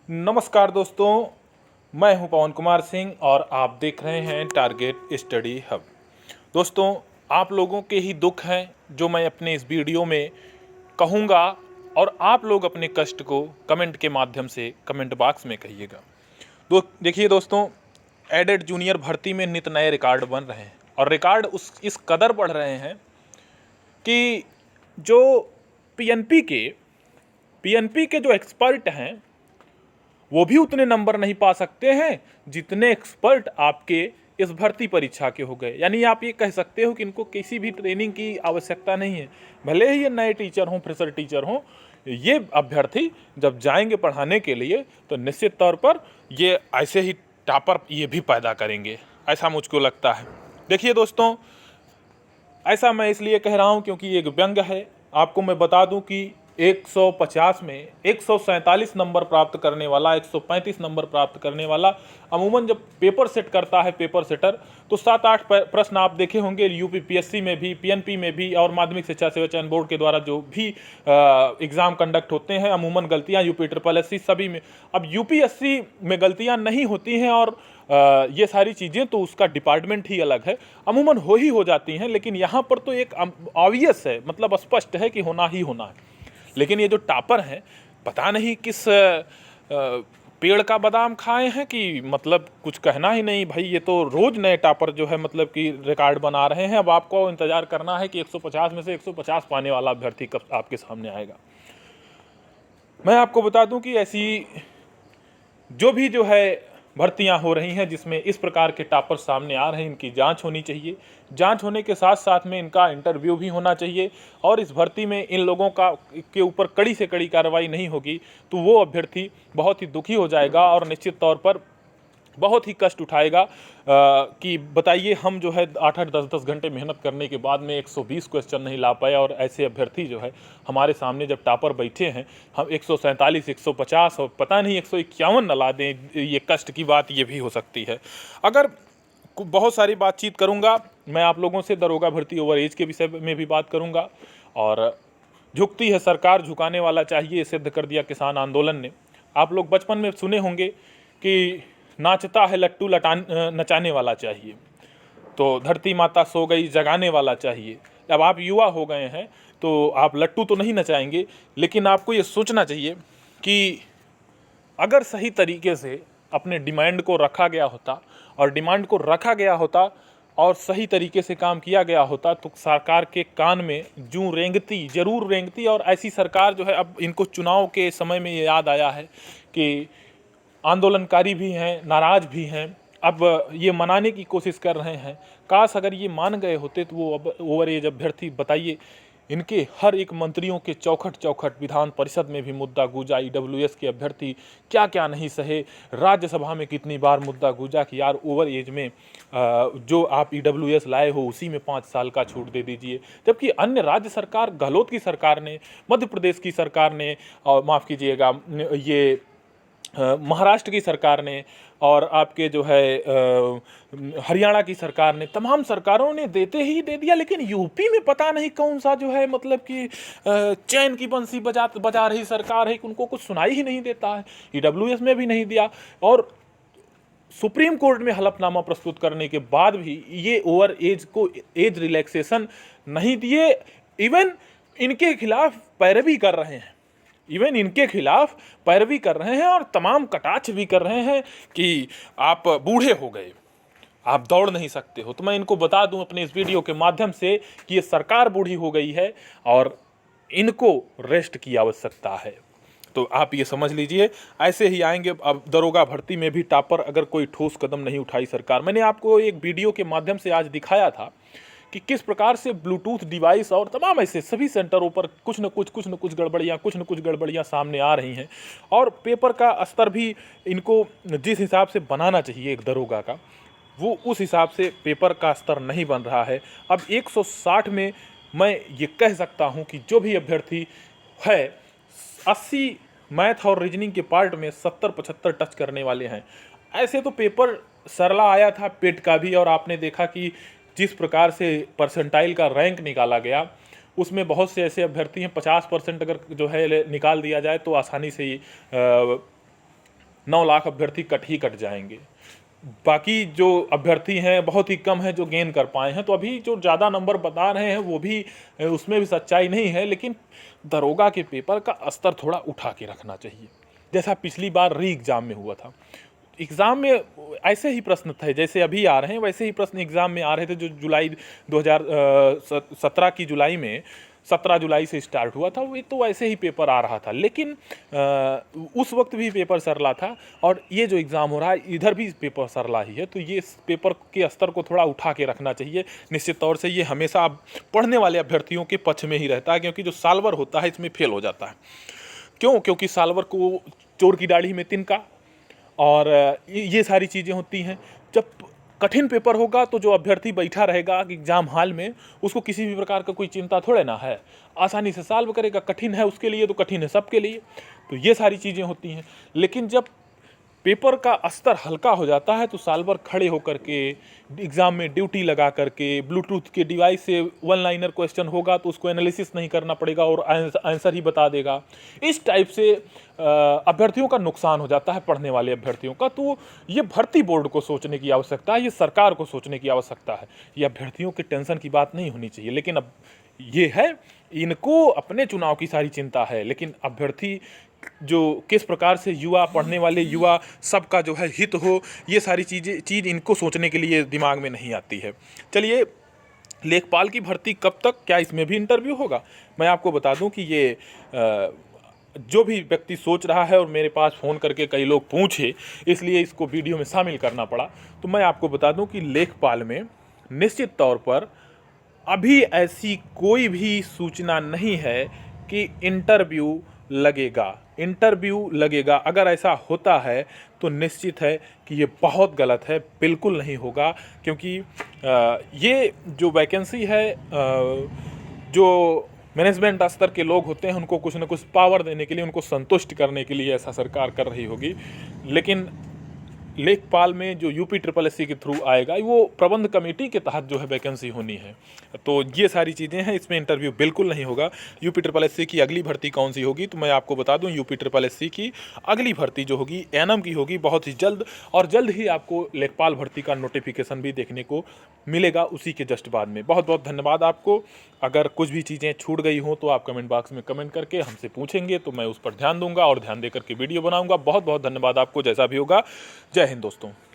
नमस्कार दोस्तों, मैं हूं पवन कुमार सिंह और आप देख रहे हैं टारगेट स्टडी हब। दोस्तों, आप लोगों के ही दुख हैं जो मैं अपने इस वीडियो में कहूँगा और आप लोग अपने कष्ट को कमेंट के माध्यम से कमेंट बॉक्स में कहिएगा। देखिए दोस्तों, एडेड जूनियर भर्ती में नित नए रिकॉर्ड बन रहे हैं और रिकॉर्ड इस कदर बढ़ रहे हैं कि जो पीएनपी के जो एक्सपर्ट हैं वो भी उतने नंबर नहीं पा सकते हैं जितने एक्सपर्ट आपके इस भर्ती परीक्षा के हो गए। यानी आप ये कह सकते हो कि इनको किसी भी ट्रेनिंग की आवश्यकता नहीं है। भले ही ये नए टीचर हों, फ्रेशर टीचर हों, ये अभ्यर्थी जब जाएंगे पढ़ाने के लिए तो निश्चित तौर पर ये ऐसे ही टॉपर ये भी पैदा करेंगे, ऐसा मुझको लगता है। देखिए दोस्तों, ऐसा मैं इसलिए कह रहा हूँ क्योंकि ये एक व्यंग्य है। आपको मैं बता दूं कि 150 में 147 नंबर प्राप्त करने वाला, 135 नंबर प्राप्त करने वाला अमूमन जब पेपर सेट करता है पेपर सेटर, तो 7-8 प्रश्न आप देखे होंगे यूपीपीएससी में भी, पीएनपी में भी और माध्यमिक शिक्षा सेवा चयन बोर्ड के द्वारा जो भी एग्ज़ाम कंडक्ट होते हैं, अमूमन गलतियां यूपी ट्रिपल एससी सभी में। अब यूपीएससी में गलतियां नहीं होती हैं और ये सारी चीज़ें तो उसका डिपार्टमेंट ही अलग है, अमूमन हो जाती हैं, लेकिन यहाँ पर तो एक ऑब्वियस है, मतलब स्पष्ट है कि होना ही होना है। लेकिन ये जो टॉपर हैं, पता नहीं किस पेड़ का बादाम खाए हैं कि मतलब कुछ कहना ही नहीं भाई। ये तो रोज़ नए टॉपर जो है मतलब कि रिकॉर्ड बना रहे हैं। अब आपको इंतज़ार करना है कि 150 में से 150 पाने वाला अभ्यर्थी कब आपके सामने आएगा। मैं आपको बता दूं कि ऐसी जो है भर्तियां हो रही हैं जिसमें इस प्रकार के टॉपर सामने आ रहे हैं, इनकी जांच होनी चाहिए। जांच होने के साथ साथ में इनका इंटरव्यू भी होना चाहिए और इस भर्ती में इन लोगों के ऊपर कड़ी से कड़ी कार्रवाई नहीं होगी तो वो अभ्यर्थी बहुत ही दुखी हो जाएगा और निश्चित तौर पर बहुत ही कष्ट उठाएगा कि बताइए, हम जो है 8-8 10-10 घंटे मेहनत करने के बाद में 120 क्वेश्चन नहीं ला पाए और ऐसे अभ्यर्थी जो है हमारे सामने जब टॉपर बैठे हैं, हम 147 150 और पता नहीं 151 न ला दें। ये कष्ट की बात ये भी हो सकती है। अगर बहुत सारी बातचीत करूँगा मैं आप लोगों से, दरोगा भर्ती ओवर एज के विषय में भी बात करूँगा। और झुकती है सरकार, झुकाने वाला चाहिए, सिद्ध कर दिया किसान आंदोलन ने। आप लोग बचपन में सुने होंगे कि नाचता है लट्टू नचाने वाला चाहिए, तो धरती माता सो गई जगाने वाला चाहिए। अब आप युवा हो गए हैं तो आप लट्टू तो नहीं नचाएंगे, लेकिन आपको ये सोचना चाहिए कि अगर सही तरीके से अपने डिमांड को रखा गया होता और डिमांड को रखा गया होता और सही तरीके से काम किया गया होता तो सरकार के कान में जूं रेंगती, जरूर रेंगती। और ऐसी सरकार जो है, अब इनको चुनाव के समय में ये याद आया है कि आंदोलनकारी भी हैं, नाराज भी हैं, अब ये मनाने की कोशिश कर रहे हैं। काश अगर ये मान गए होते तो वो अब ओवर एज अभ्यर्थी, बताइए, इनके हर एक मंत्रियों के चौखट विधान परिषद में भी मुद्दा गूंजा। ईडब्ल्यूएस के अभ्यर्थी क्या क्या नहीं सहे, राज्यसभा में कितनी बार मुद्दा गूंजा कि यार ओवर एज में जो आप ईडब्ल्यूएस लाए हो उसी में 5 साल का छूट दे दीजिए। जबकि अन्य राज्य सरकार, गहलोत की सरकार ने, मध्य प्रदेश की सरकार ने, और माफ़ कीजिएगा ये महाराष्ट्र की सरकार ने, और आपके जो है हरियाणा की सरकार ने, तमाम सरकारों ने देते ही दे दिया। लेकिन यूपी में पता नहीं कौन सा जो है मतलब कि चैन की बंसी बजा रही सरकार है कि उनको कुछ सुनाई ही नहीं देता है। ईडब्ल्यूएस में भी नहीं दिया और सुप्रीम कोर्ट में हलफनामा प्रस्तुत करने के बाद भी ये ओवर एज को एज रिलैक्सेशन नहीं दिए। इवन इनके खिलाफ पैरवी कर रहे हैं, और तमाम कटाक्ष भी कर रहे हैं कि आप बूढ़े हो गए, आप दौड़ नहीं सकते हो। तो मैं इनको बता दूं अपने इस वीडियो के माध्यम से कि ये सरकार बूढ़ी हो गई है और इनको रेस्ट की आवश्यकता है। तो आप ये समझ लीजिए, ऐसे ही आएंगे। अब दरोगा भर्ती में भी टॉपर अगर कोई ठोस कदम नहीं उठाई सरकार। मैंने आपको एक वीडियो के माध्यम से आज दिखाया था कि किस प्रकार से ब्लूटूथ डिवाइस और तमाम ऐसे सभी सेंटरों पर कुछ न कुछ गड़बड़ियाँ सामने आ रही हैं। और पेपर का स्तर भी इनको जिस हिसाब से बनाना चाहिए एक दरोगा का, वो उस हिसाब से पेपर का स्तर नहीं बन रहा है। अब 160 में मैं ये कह सकता हूँ कि जो भी अभ्यर्थी है 80 मैथ और रीजनिंग के पार्ट में 70-75 टच करने वाले हैं। ऐसे तो पेपर सरला आया था पेट का भी, और आपने देखा कि जिस प्रकार से परसेंटाइल का रैंक निकाला गया उसमें बहुत से ऐसे अभ्यर्थी हैं 50% अगर जो है निकाल दिया जाए तो आसानी से 9 लाख अभ्यर्थी कट ही कट जाएंगे। बाकी जो अभ्यर्थी हैं बहुत ही कम है जो गेन कर पाए हैं। तो अभी जो ज़्यादा नंबर बता रहे हैं वो भी, उसमें भी सच्चाई नहीं है, लेकिन दरोगा के पेपर का स्तर थोड़ा उठा के रखना चाहिए, जैसा पिछली बार री एग्ज़ाम में हुआ था। एग्ज़ाम में ऐसे ही प्रश्न थे जैसे अभी आ रहे हैं, वैसे ही प्रश्न एग्ज़ाम में आ रहे थे जो जुलाई 2017 की जुलाई में, 17 जुलाई से स्टार्ट हुआ था, वो तो वैसे ही पेपर आ रहा था। लेकिन उस वक्त भी पेपर सरला था, और ये जो एग्ज़ाम हो रहा है इधर भी पेपर सरला ही है। तो ये पेपर के स्तर को थोड़ा उठा के रखना चाहिए। निश्चित तौर से ये हमेशा पढ़ने वाले अभ्यर्थियों के पक्ष में ही रहता है, क्योंकि जो साल भर होता है इसमें फेल हो जाता है। क्यों? क्योंकि साल भर को चोर की दाढ़ी में तिनका, और ये सारी चीज़ें होती हैं। जब कठिन पेपर होगा तो जो अभ्यर्थी बैठा रहेगा एग्ज़ाम हॉल में, उसको किसी भी प्रकार का कोई चिंता थोड़े ना है, आसानी से सॉल्व करेगा। कठिन है उसके लिए तो कठिन है सबके लिए। तो ये सारी चीज़ें होती हैं। लेकिन जब पेपर का स्तर हल्का हो जाता है तो साल भर खड़े होकर के एग्ज़ाम में ड्यूटी लगा करके ब्लूटूथ के डिवाइस से वन लाइनर क्वेश्चन होगा तो उसको एनालिसिस नहीं करना पड़ेगा और आंसर ही बता देगा। इस टाइप से अभ्यर्थियों का नुकसान हो जाता है, पढ़ने वाले अभ्यर्थियों का। तो ये भर्ती बोर्ड को सोचने की आवश्यकता है, ये सरकार को सोचने की आवश्यकता है। ये अभ्यर्थियों के टेंशन की बात नहीं होनी चाहिए। लेकिन अब ये है, इनको अपने चुनाव की सारी चिंता है, लेकिन अभ्यर्थी जो किस प्रकार से युवा, पढ़ने वाले युवा सबका जो है हित हो, ये सारी चीज़ इनको सोचने के लिए दिमाग में नहीं आती है। चलिए, लेखपाल की भर्ती कब तक, क्या इसमें भी इंटरव्यू होगा? मैं आपको बता दूं कि ये जो भी व्यक्ति सोच रहा है, और मेरे पास फ़ोन करके कई लोग पूछे इसलिए इसको वीडियो में शामिल करना पड़ा, तो मैं आपको बता दूं कि लेखपाल में निश्चित तौर पर अभी ऐसी कोई भी सूचना नहीं है कि इंटरव्यू लगेगा। अगर ऐसा होता है तो निश्चित है कि ये बहुत गलत है, बिल्कुल नहीं होगा। क्योंकि ये जो वैकेंसी है, जो मैनेजमेंट स्तर के लोग होते हैं उनको कुछ ना कुछ पावर देने के लिए, उनको संतुष्ट करने के लिए ऐसा सरकार कर रही होगी। लेकिन लेखपाल में जो UPSSC के थ्रू आएगा, वो प्रबंध कमेटी के तहत जो है वैकेंसी होनी है। तो ये सारी चीज़ें हैं, इसमें इंटरव्यू बिल्कुल नहीं होगा। UPSSC की अगली भर्ती कौन सी होगी, तो मैं आपको बता दूं, UPSSC की अगली भर्ती जो होगी एनएम की होगी, बहुत ही जल्द। और जल्द ही आपको लेखपाल भर्ती का नोटिफिकेशन भी देखने को मिलेगा उसी के जस्ट बाद में। बहुत बहुत धन्यवाद आपको। अगर कुछ भी चीज़ें छूट गई हों तो आप कमेंट बॉक्स में कमेंट करके हमसे पूछेंगे तो मैं उस पर ध्यान दूंगा और ध्यान देकर के वीडियो बनाऊंगा। बहुत बहुत धन्यवाद आपको, जैसा भी होगा। जय हिंद दोस्तों।